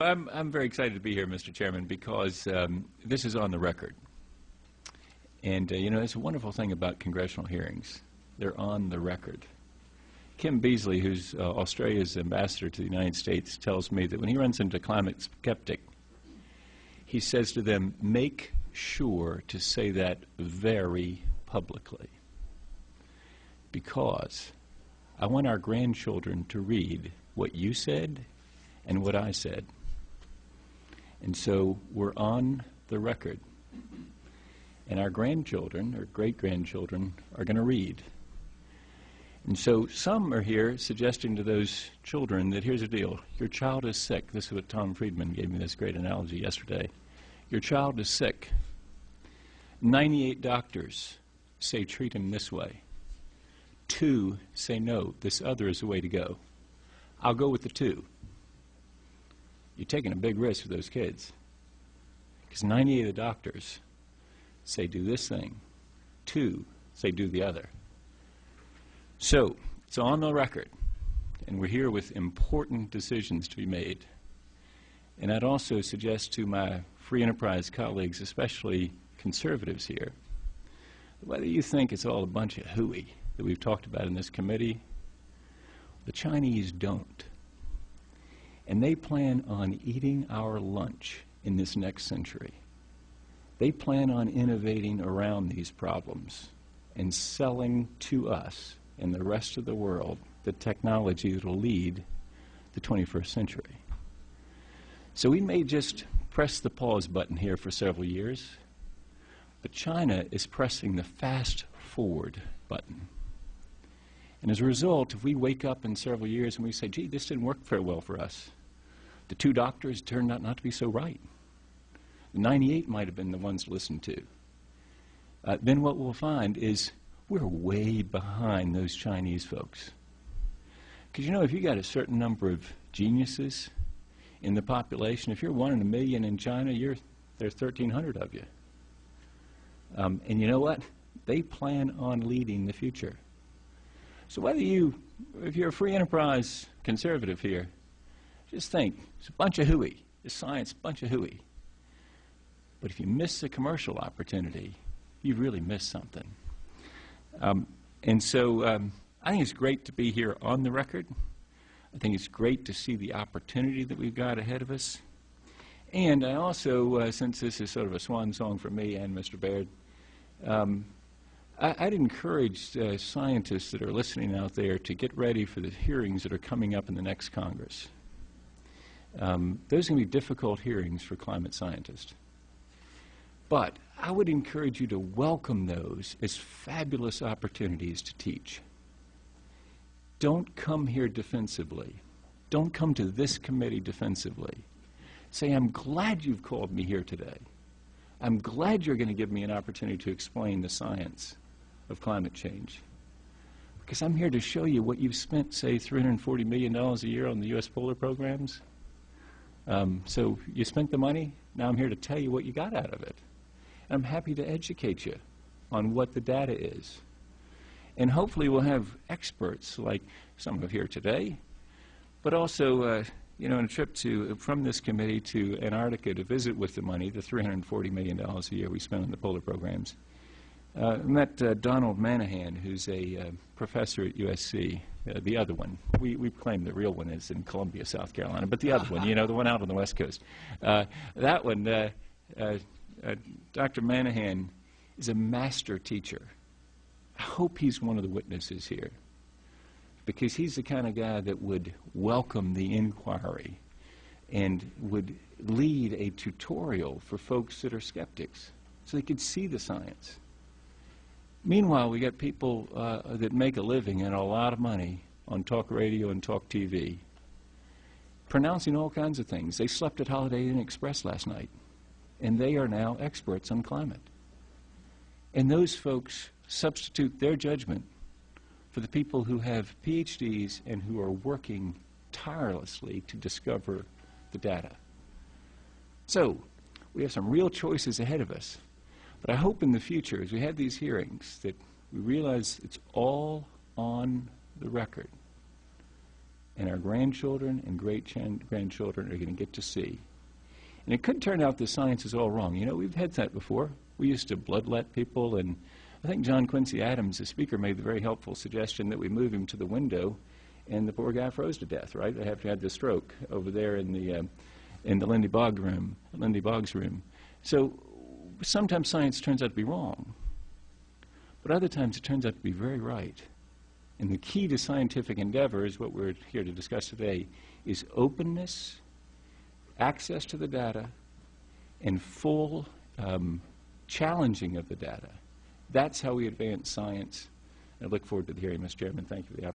I'm very excited to be here, Mr. Chairman, because this is on the record. And, you know, it's a wonderful thing about congressional hearings. They're on the record. Kim Beazley, who's Australia's ambassador to the United States, tells me that when he runs into a climate skeptic, he says to them, make sure to say that very publicly, because I want our grandchildren to read what you said and what I said. And so we're on the record. And our grandchildren, or great-grandchildren, are going to read. And so some are here suggesting to those children that here's the deal. Your child is sick. This is what Tom Friedman gave me this great analogy yesterday. Your child is sick. 98 doctors say treat him this way. 2 say no, this other is the way to go. I'll go with the 2. You're taking a big risk for those kids. Because 98 of the doctors say do this thing. 2 say do the other. So it's on the record, and we're here with important decisions to be made. And I'd also suggest to my free enterprise colleagues, especially conservatives here, whether you think it's all a bunch of hooey that we've talked about in this committee, the Chinese don't. And they plan on eating our lunch in this next century. They plan on innovating around these problems and selling to us and the rest of the world the technology that will lead the 21st century. So we may just press the pause button here for several years, but China is pressing the fast forward button. And as a result, if we wake up in several years and we say, gee, this didn't work very well for us, the 2 doctors turned out not to be so right. The 98 might have been the ones listened to. Then what we'll find is we're way behind those Chinese folks. Because, you know, if you got a certain number of geniuses in the population, if you're 1 in a million in China, there's 1,300 of you. And you know what? They plan on leading the future. So whether if you're a free enterprise conservative here, just think, it's a bunch of hooey. It's science, a bunch of hooey. But if you miss the commercial opportunity, you've really missed something. And so I think it's great to be here on the record. I think it's great to see the opportunity that we've got ahead of us. And I also, since this is sort of a swan song for me and Mr. Baird, I'd encourage scientists that are listening out there to get ready for the hearings that are coming up in the next Congress. Those are going to be difficult hearings for climate scientists. But I would encourage you to welcome those as fabulous opportunities to teach. Don't come here defensively. Don't come to this committee defensively. Say, I'm glad you've called me here today. I'm glad you're going to give me an opportunity to explain the science of climate change. Because I'm here to show you what you've spent, say, $340 million a year on the U.S. polar programs. So you spent the money. Now I'm here to tell you what you got out of it. I'm happy to educate you on what the data is. And hopefully we'll have experts like some of here today, but also, you know, on a trip from this committee to Antarctica to visit with the money, the $340 million a year we spend on the polar programs. I met Donald Manahan, who's a professor at USC, the other one. We claim the real one is in Columbia, South Carolina, but the other one, you know, the one out on the West Coast. That one, Dr. Manahan is a master teacher. I hope he's one of the witnesses here, because he's the kind of guy that would welcome the inquiry and would lead a tutorial for folks that are skeptics so they could see the science. Meanwhile, we got people that make a living and a lot of money on talk radio and talk TV, pronouncing all kinds of things. They slept at Holiday Inn Express last night, and they are now experts on climate. And those folks substitute their judgment for the people who have PhDs and who are working tirelessly to discover the data. So we have some real choices ahead of us. But I hope in the future, as we have these hearings, that we realize it's all on the record. and our grandchildren and great-grandchildren are going to get to see. And it could turn out the science is all wrong. You know, we've had that before. We used to bloodlet people, and I think John Quincy Adams, the speaker, made the very helpful suggestion that we move him to the window, and the poor guy froze to death, right? They have to have the stroke over there in the Lindy Boggs room. So sometimes science turns out to be wrong, but other times it turns out to be very right. And the key to scientific endeavor is what we're here to discuss today, is openness, access to the data, and full challenging of the data. That's how we advance science. I look forward to the hearing, Mr. Chairman. Thank you for the opportunity.